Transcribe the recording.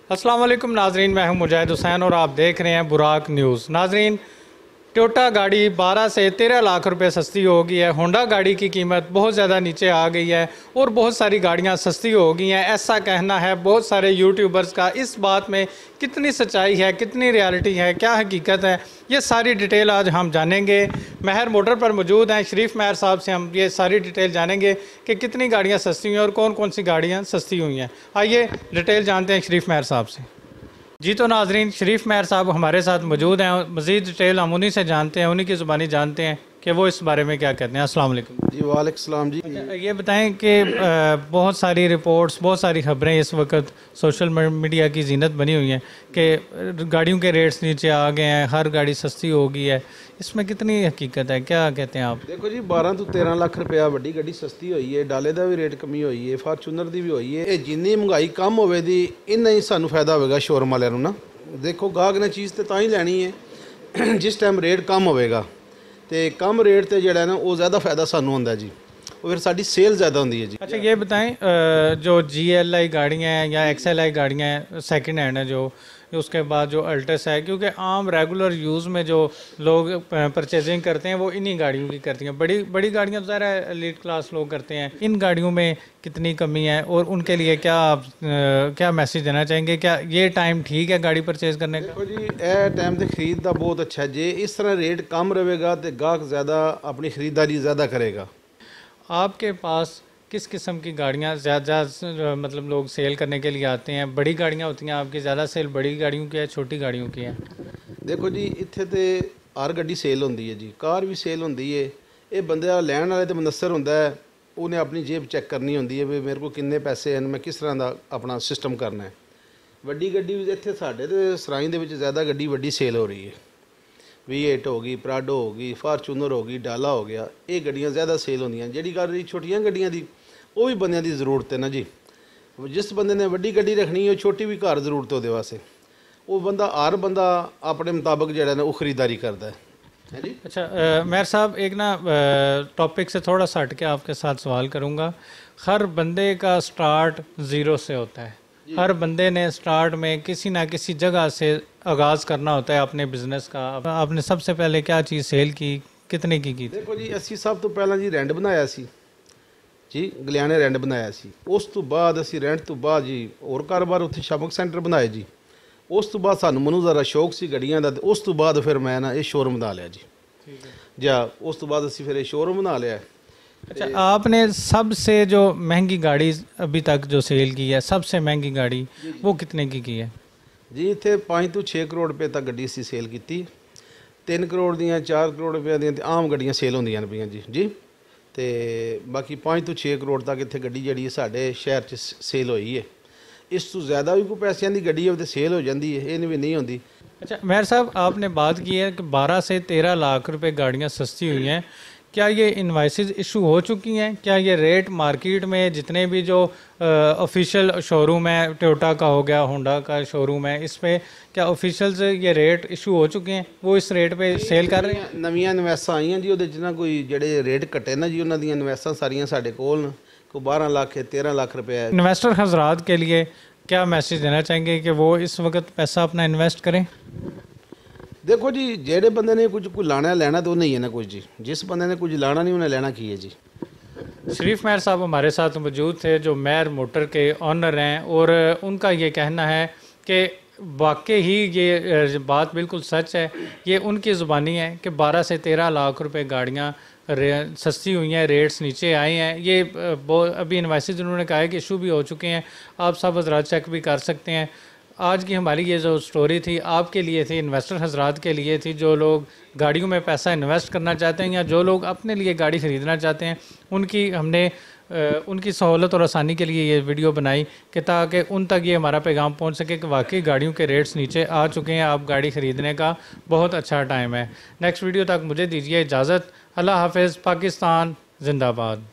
अस्सलाम वालेकुम नाजरीन, मैं हूं मुजाहिद हुसैन और आप देख रहे हैं बुराक न्यूज़। नाजरीन, टोयोटा गाड़ी 12 से 13 लाख रुपए सस्ती हो गई है। होंडा गाड़ी की कीमत बहुत ज़्यादा नीचे आ गई है और बहुत सारी गाड़ियां सस्ती हो गई हैं, ऐसा कहना है बहुत सारे यूट्यूबर्स का। इस बात में कितनी सच्चाई है, कितनी रियलिटी है, क्या हकीकत है, ये सारी डिटेल आज हम जानेंगे। महर मोटर पर मौजूद हैं शरीफ महर साहब से हम ये सारी डिटेल जानेंगे कि कितनी गाड़ियाँ सस्ती हुई हैं और कौन कौन सी गाड़ियाँ सस्ती हुई हैं। आइए डिटेल जानते हैं शरीफ महर साहब से। जी तो नाजरीन, शरीफ महर साहब हमारे साथ मौजूद हैं। मज़ीद डिटेल हम उन्हीं से जानते हैं, उन्हीं की ज़ुबानी जानते हैं कि वो इस बारे में क्या कहते हैं। अस्सलाम वालेकुम। जी वालेकुम सलाम जी। ये बताएं कि बहुत सारी रिपोर्ट्स, बहुत सारी खबरें इस वक्त सोशल मीडिया की जीनत बनी हुई हैं कि गाड़ियों के रेट्स नीचे आ गए हैं, हर गाड़ी सस्ती हो गई है। इसमें कितनी हकीकत है, क्या कहते हैं आप? देखो जी, 12 ਤੋਂ 13 ਲੱਖ ਰੁਪਇਆ ਵੱਡੀ ਗੱਡੀ ਸਸਤੀ ਹੋਈ ਹੈ, ਡਾਲੇ ਦਾ ਵੀ ਰੇਟ ਕਮੀ ਹੋਈ ਹੈ, ਫਾਰਚੂਨਰ ਦੀ ਵੀ ਹੋਈ ਹੈ। ਇਹ ਜਿੰਨੀ ਮਹਿੰਗਾਈ ਕਮ ਹੋਵੇ ਦੀ ਇੰਨਾ ਹੀ ਸਾਨੂੰ ਫਾਇਦਾ ਹੋਵੇਗਾ ਸ਼ੋਰੂਮ ਵਾਲਿਆਂ ਨੂੰ ਨਾ। ਦੇਖੋ ਗਾਹਕ ਨੇ ਚੀਜ਼ ਤੇ ਤਾਂ ਹੀ ਲੈਣੀ ਹੈ ਜਿਸ ਟਾਈਮ ਰੇਟ ਕਮ ਹੋਵੇਗਾ, ਤੇ ਕਮ ਰੇਟ ਤੇ ਜਿਹੜਾ ਨਾ ਉਹ ਜ਼ਿਆਦਾ ਫਾਇਦਾ ਸਾਨੂੰ ਹੁੰਦਾ ਜੀ, ਉਹ ਫਿਰ ਸਾਡੀ ਸੇਲ ज़्यादा होती है जी। अच्छा ये बताएं, जो GLI गाड़ियाँ हैं या XLI गाड़ियाँ हैं सेकंड हैंड है, जो उसके बाद जो अल्टस है, क्योंकि आम रेगुलर यूज़ में जो लोग परचेजिंग करते हैं वो इन्हीं गाड़ियों की करती हैं। बड़ी बड़ी गाड़ियाँ तो ज़रा एलीट क्लास लोग करते हैं। इन गाड़ियों में कितनी कमी है और उनके लिए क्या आप क्या मैसेज देना चाहेंगे? क्या ये टाइम ठीक है गाड़ी परचेज़ करने का? देखो जी, यह टाइम तो खरीद का बहुत अच्छा है। जे इस तरह रेट कम रहेगा तो गाहक ज़्यादा अपनी ख़रीदारी ज़्यादा करेगा। आपके पास किस किस्म की गाड़ियाँ ज़्यादा मतलब लोग सेल करने के लिए आते हैं? बड़ी गाड़ियाँ होती हैं आपकी, ज़्यादा सेल बड़ी गाड़ियों की है, छोटी गाड़ियों की है? देखो जी, इत्थे तो हर गड्डी सेल होती है जी, कार भी सेल होती है। ये बंदा लैन वाले तो मुनसर होंदा है, उन्हें अपनी जेब चैक करनी होती है भी मेरे को किन्ने पैसे हैं, मैं किस तरह का अपना सिस्टम करना है। वड्डी गड्डी भी इत्थे साडे ते सराई दे विच ज़्यादा गड्डी वड्डी सेल हो रही है। V8 हो गई, प्राडो हो गई, फार्चूनर हो गई, डाला हो गया, ये गड्डियाँ ज़्यादा सेल होंदियां। जिहड़ी गल रही छोटियां गड्डियां दी, वो भी बंदियां दी ज़रूरत है ना जी। जिस बंदे ने वड्डी गड्डी रखनी है, छोटी भी घर ज़रूरत है, वास्ते वो बंदा हर बंदा अपने मुताबिक जो है ना वो ख़रीदारी करता है जी। अच्छा महर साहब, एक ना टॉपिक से थोड़ा सा हट के आपके साथ सवाल करूँगा। हर बंदे का स्टार्ट ज़ीरो से होता है। हर बंदे ने स्टार्ट में किसी ना किसी जगह से आगाज़ करना होता है अपने बिजनेस का। आपने सबसे पहले क्या चीज़ सेल की, कितने की थी? देखो जी, असी सब तो पहला जी रेंट बनाया सी जी, गलियाने रेंट बनाया सी। उस तो बाद असी रेंट तो बाद जी और कारोबार उत्थे शॉपिंग सेंटर बनाए जी। उस तो बाद सानू मनु ज़रा शौक सी गड्डियां दा, उस तो बाद फिर मैं ना ये शोरूम बना लिया जी। ठीक है। जा उस तो बाद असी फिर ये शोरूम बना लिया। अच्छा, आपने सबसे जो महंगी गाड़ी अभी तक जो सेल की है, सबसे महंगी गाड़ी वो कितने की है? जी इत्थे 5 ਤੋਂ 6 करोड़ रुपए तक गड्डी असी सेल की। 3 करोड़ दियाँ 4 करोड़ रुपये दी आम गड्डियाँ सेल होंदियां ने पईयां जी जी। तो बाकी 5 ਤੋਂ 6 करोड़ तक इत्थे गड्डी जी साडे शहर च सेल हुई है। इस तो ज़्यादा भी कोई पैसों की गड्डी हो तो सेल हो जाती है, ये भी नहीं होती। अच्छा महर साहब, आपने बात की है कि 12 से 13 लाख रुपए गाड़ियाँ सस्ती हुई हैं। क्या ये इनवाइसेस इशू हो चुकी हैं? क्या ये रेट मार्केट में जितने भी जो ऑफिशियल शोरूम है, टोयोटा का हो गया, होंडा का शोरूम है, इस पे क्या ऑफिशियल से ये रेट इशू हो चुके हैं? वो इस रेट पे सेल कर रहे हैं? नवीं इन्वेस्टां आईयां जी, ਉਹਦੇ 'ਚ ना कोई ਜਿਹੜੇ रेट घटे ना जी, उन्होंने इन्वेस्टां सारियां साडे कोल न। कोई 12 लाख है, 13 लाख रुपया है। इन्वेस्टर हजरात के लिए क्या मैसेज देना चाहेंगे कि वो इस वक्त पैसा अपना इन्वेस्ट करें? देखो जी, जेड़े बंदे ने कुछ कोई लाना लेना तो नहीं है ना कुछ जी। जिस बंदे ने कुछ लाना नहीं उन्हें लेना की है जी। शरीफ महर साहब हमारे साथ मौजूद थे, जो महर मोटर के ऑनर हैं, और उनका ये कहना है कि वाकई ही ये बात बिल्कुल सच है। ये उनकी ज़ुबानी है कि 12 से 13 लाख रुपए गाड़ियाँ सस्ती हुई हैं, रेट्स नीचे आए हैं। ये अभी इन्वाइसेस उन्होंने कहा है कि इशू भी हो चुके हैं, आप सब हजरात चेक भी कर सकते हैं। आज की हमारी ये जो स्टोरी थी आपके लिए थी, इन्वेस्टर हजरात के लिए थी, जो लोग गाड़ियों में पैसा इन्वेस्ट करना चाहते हैं या जो लोग अपने लिए गाड़ी ख़रीदना चाहते हैं, उनकी हमने उनकी सहूलत और आसानी के लिए ये वीडियो बनाई कि ताकि उन तक ये हमारा पैगाम पहुंच सके कि वाकई गाड़ियों के रेट्स नीचे आ चुके हैं, आप गाड़ी ख़रीदने का बहुत अच्छा टाइम है। नेक्स्ट वीडियो तक मुझे दीजिए इजाज़त। अल्लाह हाफ़िज़। पाकिस्तान जिंदाबाद।